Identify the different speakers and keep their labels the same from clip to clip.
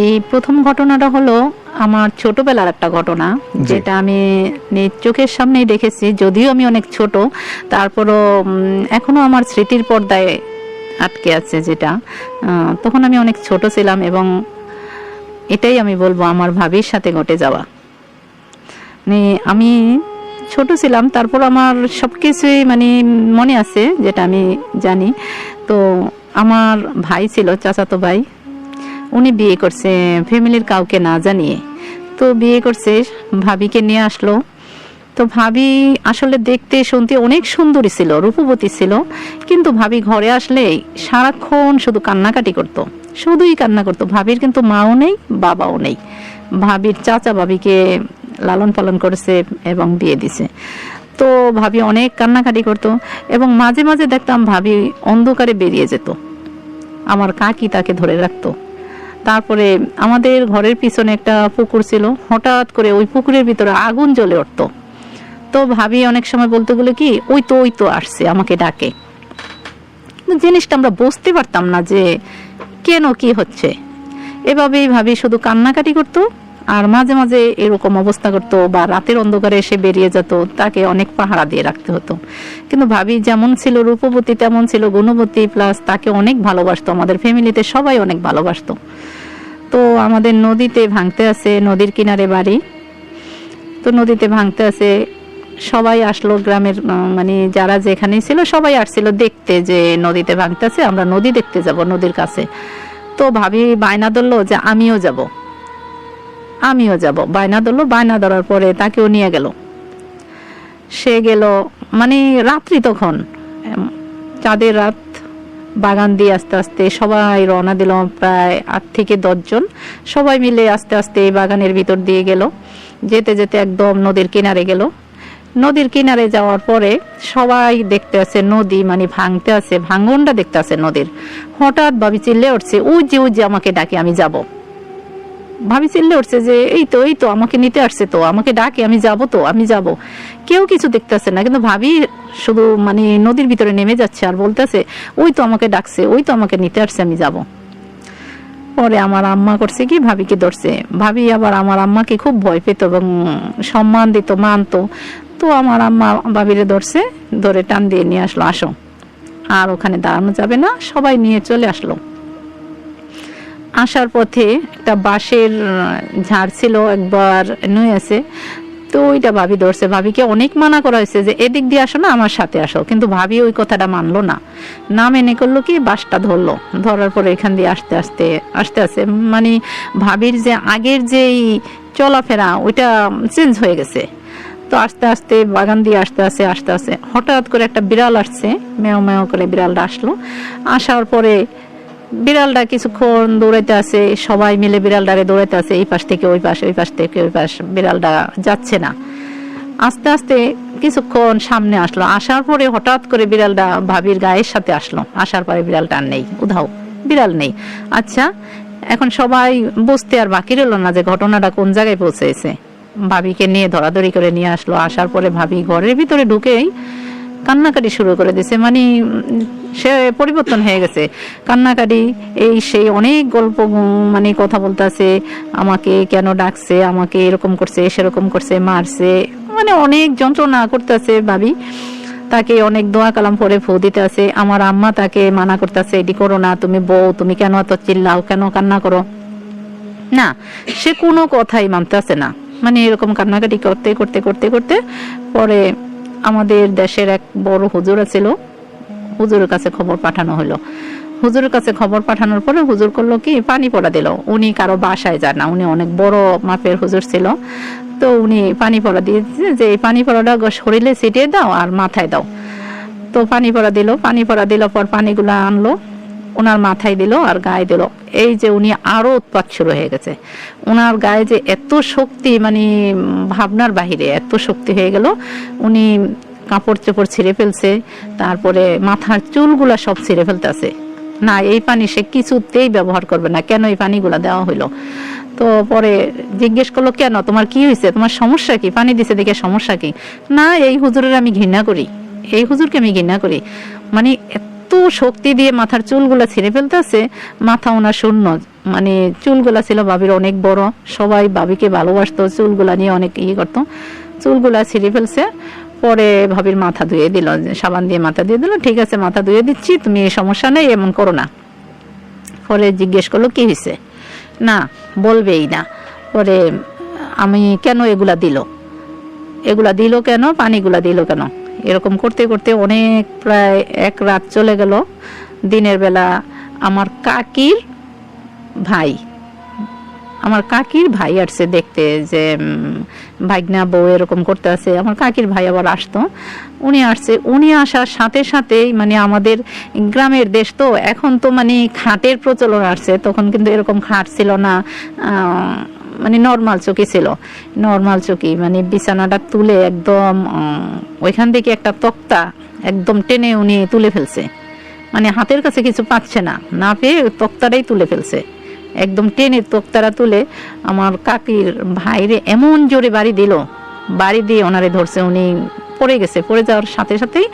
Speaker 1: এই প্রথম ঘটনাটা হলো আমার ছোটবেলার একটা ঘটনা, যেটা আমি নিজ চোখের সামনেই দেখেছি। যদিও আমি অনেক ছোট, তারপরও এখনো আমার স্মৃতির পর্দায় আটকে আছে। যেটা তখন আমি অনেক ছোট ছিলাম, এবং এটাই আমি বলবো আমার ভাবির সাথে ঘটে যাওয়া। আমি ছোট ছিলাম, তারপর আমার সব কিছুই মনে আছে, যেটা আমি জানি। তো আমার ভাই ছিল, চাচাতো ভাই, উনি বিয়ে করছে ফ্যামিলির কাউকে না জানিয়ে। তো বিয়ে করছে, ভাবিকে নিয়ে আসলো। তো ভাবি আসলে দেখতে শুনতে অনেক সুন্দরী ছিল, রূপবতী ছিল, কিন্তু ভাবি ঘরে আসলে সারাক্ষণ শুধু কান্নাকাটি করতো, শুধুই কান্না করতো। ভাবির কিন্তু মাও নেই, বাবাও নেই। ভাবির চাচা ভাবিকে লালন পালন করেছে এবং বিয়ে দিছে। তো ভাবি অনেক কান্নাকাটি করতো, এবং মাঝে মাঝে দেখতাম ভাবি অন্ধকারে বেরিয়ে যেত। আমার কাকি তাকে ধরে রাখতো। তারপরে আমাদের ঘরের পিছনে একটা পুকুর ছিল, হঠাৎ করে ওই পুকুরের ভিতরে আগুন জ্বলে উঠতো। তো ভাবি অনেক সময় বলতে গেলে কি, ওই তো আসছে, আমাকে ডাকে। জিনিসটা আমরা বুঝতে পারতাম না যে কেন, কি হচ্ছে। এভাবেই ভাবি শুধু কান্নাকাটি করতো, আর মাঝে মাঝে এরকম অবস্থা করতো, বা রাতের অন্ধকারে এসে বেরিয়ে যেত, তাকে অনেক পাহারা দিয়ে রাখতে হতো। কিন্তু ভাবি যেমন ছিল রূপবতী, তেমন ছিল গুণবতী, প্লাস তাকে অনেক ভালোবাসতো। আমাদের ফ্যামিলিতে সবাই অনেক ভালোবাসতো। তো আমাদের নদীতে ভাঙতে আছে, নদীর কিনারে বাড়ি। তো নদীতে ভাঙতে আছে, সবাই আসলো, গ্রামের যারা যেখানেই ছিল সবাই আসছিল দেখতে যে নদীতে ভাঙতে আছে, আমরা নদী দেখতে যাব, নদীর কাছে। তো ভাবি বায়না ধরলো যে আমিও যাব। বায়না ধরলো, বায়না ধরার পরে তাকেও নিয়ে গেল। সে গেল, রাত্রি তখন, চাঁদের রাত। বাগান দিয়ে আস্তে আস্তে সবাই রওনা দিল, প্রায় 8 থেকে 10 জন। সবাই মিলে আস্তে আস্তে বাগানের ভিতর দিয়ে গেল। যেতে যেতে একদম নদীর কিনারে গেল। নদীর কিনারে যাওয়ার পরে সবাই দেখতে আছে নদী ভাঙতে আছে, ভাঙনটা দেখতে আছে নদীর। হঠাৎ ভাবি চিল্লে উঠছে, ওই যে আমাকে ডাকে, আমি যাব। ভাবি চিল্লে উঠছে যে এই তো আমাকে নিতে আসছে, তো আমাকে ডাকে, আমি যাব। কেউ কিছু দেখতেছে না, কিন্তু ভাবি শুধু নদীর ভিতরে নেমে যাচ্ছে আর বলতেছে, ওই তো আমাকে ডাকছে, ওই তো আমাকে নিতে আসছে, আমি যাব। পরে আমার আম্মা করছে কি, ভাবিকে ধরছে। ভাবি আবার আমার আম্মাকে খুব ভয় পেত এবং সম্মান দিত, মানতো। তো আমার আম্মা ভাবিরে ধরছে, ধরে টান দিয়ে নিয়ে আসলো, আসো, আর ওখানে দাঁড়ানো যাবে না। সবাই নিয়ে চলে আসলো। আসার পথে একটা বাঁশের ঝাড় ছিল, একবার নুয়ে আছে। তো ওইটা ভাবি ধরছে। ভাবিকে অনেক মানা করা হয়েছে যে এদিক দিয়ে আসো না, আমার সাথে আসো, কিন্তু ভাবি ওই কথাটা মানলো না। না মেনে করলো কি, বাঁশটা ধরলো। ধরার পরে এখান দিয়ে আস্তে আস্তে ভাবির যে আগের যেই চলাফেরা, ওইটা চেঞ্জ হয়ে গেছে। তো আস্তে আস্তে বাগান দিয়ে আস্তে আস্তে হঠাৎ করে একটা বিড়াল আসছে, মেও মেও করে বিড়ালটা আসলো। আসার পরে বিড়ালটা কিছুক্ষণ দৌড়াইতে আছে, সবাই মিলে বিড়ালটারে দৌড়াইতে আছে, এই পাশ থেকে ওই পাশ, ওই পাশ থেকে ওই পাশ। বিড়ালটা যাচ্ছে না। আস্তে আস্তে কিছুক্ষণ সামনে আসলো। আসার পরে হঠাৎ করে বিড়ালটা ভাবির গায়ের সাথে আসলো। আসার পরে বিড়ালটা আর নেই, উধাও, বিড়াল নেই। আচ্ছা, এখন সবাই বুঝতে আর বাকি রইল না যে ঘটনাটা কোন জায়গায় পৌঁছেছে। ভাবিকে নিয়ে ধরাধরি করে নিয়ে আসলো। আসার পরে ভাবি ঘরের ভিতরে ঢুকেই কান্নাকাটি শুরু করে দিছে। সে পরিবর্তন হয়ে গেছে, কান্নাকাটি, এই সেই অনেক গল্প কথা বলতেছে, আমাকে কেন ডাকছে, আমাকে এরকম করছে, সেরকম করছে, মারছে, অনেক যন্ত্রণা করতেছে। ভাবি তাকে অনেক দোয়া কালাম পরে ফু দিতে আছে। আমার আম্মা তাকে মানা করতেছে, এটি করো না, তুমি বউ, তুমি কেন এত চিল্লাও, কেন কান্না করো না। সে কোনো কথাই মানতেছে না। এরকম কান্নাকাটি করতে করতে করতে করতে পরে আমাদের দেশের এক বড় হুজুর ছিল, হুজুরের কাছে খবর পাঠানো হলো। হুজুরের কাছে খবর পাঠানোর পরে হুজুর করলো কি, পানি পড়া দিল। উনি কারো বাসায় যায় না, উনি অনেক বড় মাপের হুজুর ছিল। তো উনি পানি পড়া দিয়েছে যে এই পানি পড়াটা শরীরে ছিটিয়ে দাও আর মাথায় দাও। তো পানি পড়া দিল পর পানিগুলো আনলো, ওনার মাথায় দিল আর গায়ে দিল। এই যে উনি আরো উৎপাত শুরু হয়ে গেছে। ওনার গায়ে যে এত শক্তি, ভাবনার বাহিরে এত শক্তি হয়ে গেল। উনি কাপড় চোপড় ছিঁড়ে ফেলছে, তারপরে মাথার চুলগুলা সব ছিঁড়ে ফেলতেছে। না, এই পানি সে কিছুতেই ব্যবহার করবে না। কেন এই পানিগুলা দেওয়া হইলো? তো পরে জিজ্ঞেস করলো, কেন, তোমার কি হয়েছে, তোমার সমস্যা কি, পানি দিছে দেখে সমস্যা কি? না, এই হুজুরের আমি ঘৃণা করি, এই হুজুরকে আমি ঘৃণা করি। এত শক্তি দিয়ে মাথার চুলগুলা ছিঁড়ে ফেলতেছে, মাথা ওনার শূন্য, মানে চুলগুলা ছিল ভাবির অনেক বড়, সবাই ভাবিকে ভালোবাসতো, চুলগুলা নিয়ে অনেক করতো, চুলগুলা ছিঁড়ে ফেলছে। পরে ভাবির মাথা ধুয়ে দিল, সাবান দিয়ে মাথা দিয়ে দিল, ঠিক আছে মাথা ধুয়ে দিচ্ছি, তুমি সমস্যা নেই, এমন করো না। পরে জিজ্ঞেস করলো কি হয়েছে, না বলবেই না। পরে আমি কেন এগুলা দিল কেন, পানিগুলা দিল কেন, এরকম করতে করতে অনেক প্রায় এক রাত চলে গেল। দিনের বেলা আমার কাকির ভাই আসছে দেখতে যে ভাগনা বউ এরকম করতে আছে। আমার কাকির ভাই আবার আসতো, উনি আসছে। উনি আসার সাথে সাথেই মানে আমাদের গ্রামের দেশ তো, এখন তো মানে খাটের প্রচলন আসছে, তখন কিন্তু এরকম খাট ছিল না, মানে নর্মাল চৌকি ছিল, নর্মাল চৌকি, মানে বিছানাটা তুলে একদম ওইখান থেকে একটা তক্তা একদম টেনে উনি তুলে ফেলছে, মানে হাতের কাছে কিছু পাচ্ছে না পেয়ে তক্তাটাই তুলে ফেলছে, একদম টেনে তক্তারা তুলে আমার কাকির ভাইরে এমন জোরে বাড়ি দিয়ে ওনারে ধরছে, উনি পড়ে গেছে। পড়ে যাওয়ার সাথে সাথেই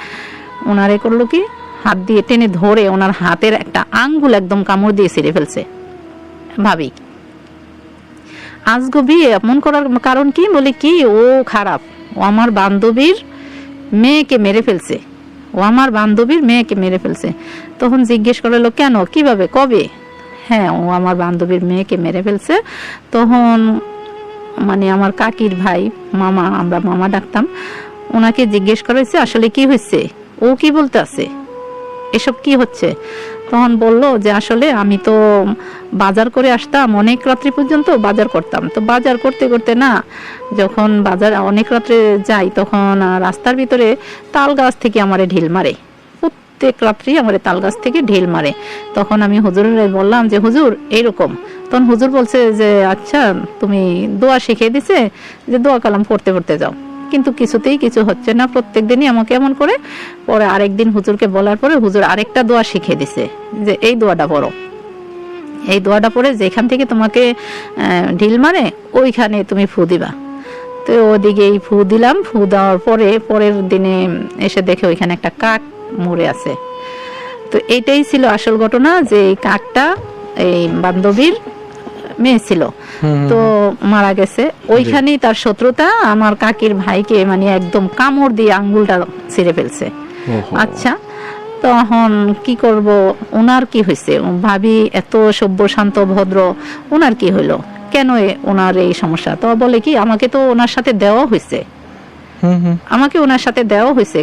Speaker 1: ওনারে করলো কি, হাত দিয়ে টেনে ধরে ওনার হাতের একটা আঙ্গুল একদম কামড় দিয়ে ছিঁড়ে ফেলছে। ভাবি আজগবি এমন করার কারণ কি, বলে কি ও খারাপ, ও আমার বান্ধবীর মেয়েকে মেরে ফেলছে। তখন জিজ্ঞেস করলো কেন, কিভাবে, কবে? হ্যাঁ, ও আমার বান্ধবীর মেয়েকে মেরে ফেলছে। তখন মানে আমার কাকির ভাই, মামা, আমরা মামা ডাকতাম, ওনাকে জিজ্ঞেস করেছে আসলে কি হয়েছে, ও কি বলতে আছে, এসব কি হচ্ছে? তখন বলল যে আসলে আমি তো বাজার করে আসতাম, অনেক রাত্রি পর্যন্ত বাজার করতাম, তো বাজার করতে করতে না, যখন বাজার অনেক রাত্রে যাই, তখন রাস্তার ভিতরে তাল গাছ থেকে আমারে ঢিল মারে, প্রত্যেক রাত্রি আমারে তাল গাছ থেকে ঢিল মারে। তখন আমি হুজুরের বললাম যে হুজুর এইরকম। তখন হুজুর বলছে যে আচ্ছা, তুমি দোয়া শিখিয়ে দিছে যে দোয়া কালাম পড়তে যাও, কিন্তু কিছুতেই কিছু হচ্ছে না, প্রত্যেক দিনই আমাকে এমন করে। পরে আরেকদিন হুজুরকে বলার পরে হুজুর আরেকটা দোয়া শিখিয়ে দিছে যে এই দোয়াটা পড়ো, এই দোয়াটা পড়ে যেখান থেকে তোমাকে ঢিল মারে ওইখানে তুমি ফু দিবা। তো ওদিকে এই ফু দিলাম, ফু দেওয়ার পরে পরের দিনে এসে দেখে ওইখানে একটা কাক মরে আছে। তো এইটাই ছিল আসল ঘটনা, যে এই কাকটা এই বান্ধবীর মেয়ে ছিল, তো মারা গেছে। ওইখানেই তার শত্রুতা আমার কাকির ভাইকে মানে একদম কামড় দিয়ে আঙ্গুলটা ছিঁড়ে ফেলছে। আচ্ছা, তখন কি করব, ওনার কি হয়েছে? ভাবি এত সভ্য শান্ত ভদ্র, ওনার কি হইলো, কেন ওনার এই সমস্যা? তো বলে কি আমাকে তো ওনার সাথে দেওয়া হয়েছে,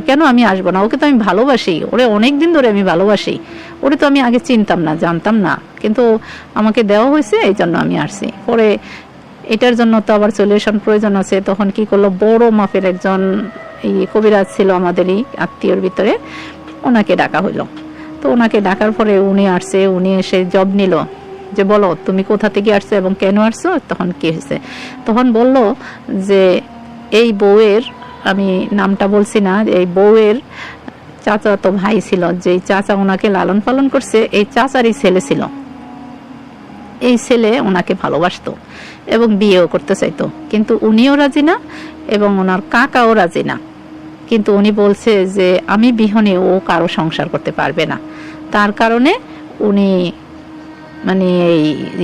Speaker 1: কেন আমি আসবো না? ওকে তো আমি ভালোবাসি, ওরে অনেকদিন ধরে আমি ভালোবাসি, ওরে তো আমি আগে চিনতাম না, জানতাম না, কিন্তু আমাকে দেওয়া হয়েছে, এই জন্য আমি আসছি। পরে এটার জন্য তো আবার সলিউশন প্রয়োজন আছে। তখন কি করলো, বড় মাপের একজন এই কবিরাজ ছিল আমাদেরই আত্মীয়র ভিতরে, ওনাকে ডাকা হইলো। তো ওনাকে ডাকার পরে উনি আসছে, উনি এসে জব নিল যে বলো তুমি কোথা থেকে আসছো এবং কেন আসছো, তখন কি হয়েছে? তখন বলল যে এই বউয়ের, আমি নামটা বলছি না, এই বউয়ের চাচা তো ভাই ছিল, যে চাচা ওনাকে লালন পালন করছে, এই চাচারই ছেলে ছিল, এই ছেলে ওনাকে ভালোবাসতো এবং বিয়েও করতে চাইতো, কিন্তু উনিও রাজি না এবং ওনার কাকাও রাজি না। কিন্তু উনি বলছে যে আমি বিহনে ও কারো সংসার করতে পারবে না, তার কারণে উনি মানে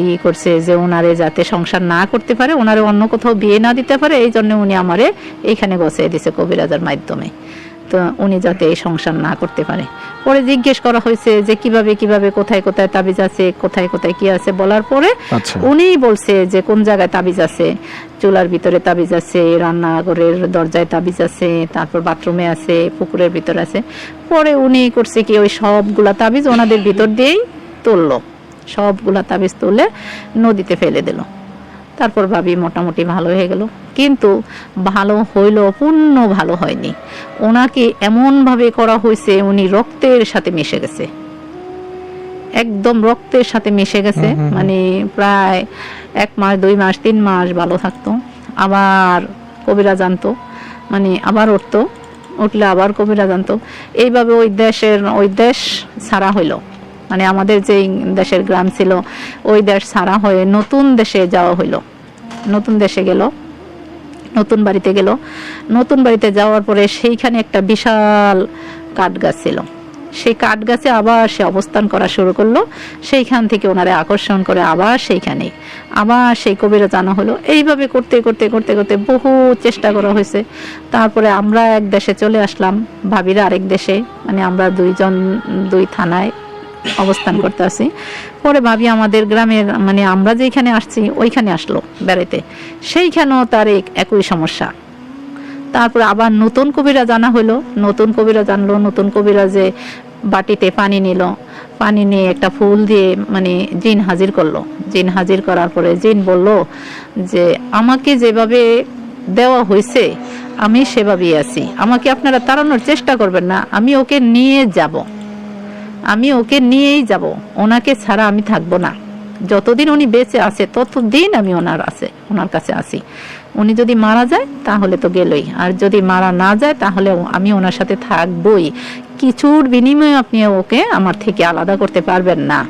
Speaker 1: এই করছে যে ওনারে যাতে সংসার না করতে পারে, ওনারে অন্য কোথাও বিয়ে না দিতে পারে, এই জন্য উনি আমারে এইখানে বসিয়ে দিছে কবিরাজার মাধ্যমে, তো উনি যাতে এই সংসার না করতে পারে। পরে জিজ্ঞেস করা হয়েছে যে কিভাবে কোথায় কোথায় তাবিজ আছে, কোথায় কোথায় কি আছে, বলার পরে উনি বলছে যে কোন জায়গায় তাবিজ আছে, চুলার ভিতরে তাবিজ আছে, রান্নাঘরের দরজায় তাবিজ আছে, তারপর বাথরুমে আছে, পুকুরের ভিতর আছে। পরে উনি করছে কি ওই সবগুলা তাবিজ ওনাদের ভিতর দিয়েই তুললো, সবগুলা তাবিজ তুলে নদীতে ফেলে দিল। তারপর ভাবি মোটামুটি ভালো হয়ে গেল, কিন্তু ভালো হইল, পূর্ণ ভালো হয়নি। ওনাকে এমনভাবে করা হয়েছে, উনি রক্তের সাথে মিশে গেছে, একদম রক্তের সাথে মিশে গেছে, মানে প্রায় 1 মাস 2 মাস 3 মাস ভালো থাকতো, আবার কবিরা জানতো, মানে আবার উঠলে আবার কবিরা জানতো। এইভাবে ওই দেশ ছাড়া হইল, মানে আমাদের যে দেশের গ্রাম ছিল ওই দেশ ছাড়া হয়ে নতুন দেশে যাওয়া হইল। নতুন দেশে গেল, নতুন বাড়িতে গেল, নতুন বাড়িতে যাওয়ার পরে সেইখানে একটা বিশাল কাঠ গাছ ছিল, সেই কাঠ গাছে আবার সে অবস্থান করা শুরু করলো। সেইখান থেকে ওনারে আকর্ষণ করে আবার সেইখানে আবার সেই কবিরাজ আনা হলো। এইভাবে করতে করতে করতে করতে বহু চেষ্টা করা হয়েছে। তারপরে আমরা এক দেশে চলে আসলাম, ভাবিরা আরেক দেশে, মানে আমরা দুইজন দুই থানায় অবস্থান করতে আসি। পরে ভাবি আমাদের গ্রামের, মানে আমরা যেখানে আসছি ওইখানে আসলো বেড়াইতে, সেইখানেও তার একই সমস্যা। তারপরে আবার নতুন কবিরাজ আনা হলো, নতুন কবিরাজ আনলো, নতুন কবিরাজে বাটিতে পানি নিল, পানি নিয়ে একটা ফুল দিয়ে মানে জিন হাজির করলো। জিন হাজির করার পরে জিন বলল যে আমাকে যেভাবে দেওয়া হয়েছে আমি সেভাবেই আছি, আমাকে আপনারা তাড়ানোর চেষ্টা করবেন না, আমি ওকে নিয়ে যাব, আমি ওকে নিয়েই যাব, ওনাকে ছাড়া আমি থাকবো না। যতদিন উনি বেঁচে আছে ততদিন আমি ওনার কাছে আছি। উনি যদি মারা যায় তাহলে তো গেলই, আর যদি মারা না যায় তাহলে আমি ওনার সাথে থাকবই। কিছুর বিনিময়ে আপনি ওকে আমার থেকে আলাদা করতে পারবেন না।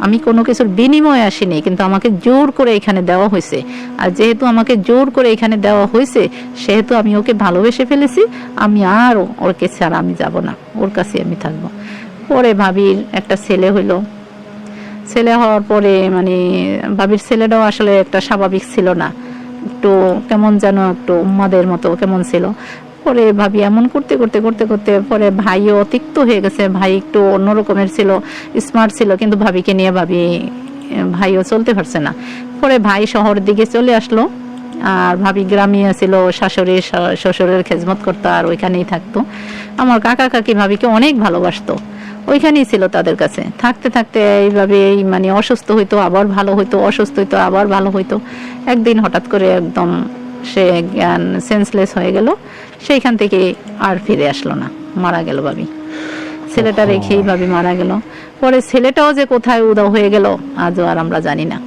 Speaker 1: আমি কোনো কিছুর বিনিময়ে আসিনি, কিন্তু আমাকে জোর করে এখানে দেওয়া হয়েছে। আর যেহেতু আমাকে জোর করে এখানে দেওয়া হয়েছে সেহেতু আমি ওকে ভালোবেসে ফেলেছি, আমি আর ওকে ছাড়া আমি যাব না, ওর কাছে আমি থাকবো। পরে ভাবির একটা ছেলে হইলো। ছেলে হওয়ার পরে মানে ভাবির ছেলেটাও আসলে একটা স্বাভাবিক ছিল না, একটু কেমন যেন একটু উম্মাদের মতো কেমন ছিল। পরে ভাবি এমন করতে করতে করতে করতে পরে ভাইও অতিক্ত হয়ে গেছে। ভাই একটু অন্যরকমের ছিল, স্মার্ট ছিল, কিন্তু ভাবিকে নিয়ে ভাইও চলতে পারছে না। পরে ভাই শহরের দিকে চলে আসলো, আর ভাবি গ্রামে ছিল, শাশুড়ি শ্বশুরের খেজমত করতো আর ওইখানেই থাকতো। আমার কাকা কাকি ভাবিকে অনেক ভালোবাসতো, ওইখানেই ছিল তাদের কাছে। থাকতে থাকতে এইভাবে মানে অসুস্থ হইতো আবার ভালো হইতো, অসুস্থ হইতো আবার ভালো হইতো। একদিন হঠাৎ করে একদম সে জ্ঞান সেন্সলেস হয়ে গেল, সেইখান থেকে আর ফিরে আসলো না, মারা গেল ভাবি। ছেলেটা রেখেই ভাবি মারা গেল। পরে ছেলেটাও যে কোথায় উধাও হয়ে গেল আজও আর আমরা জানি না।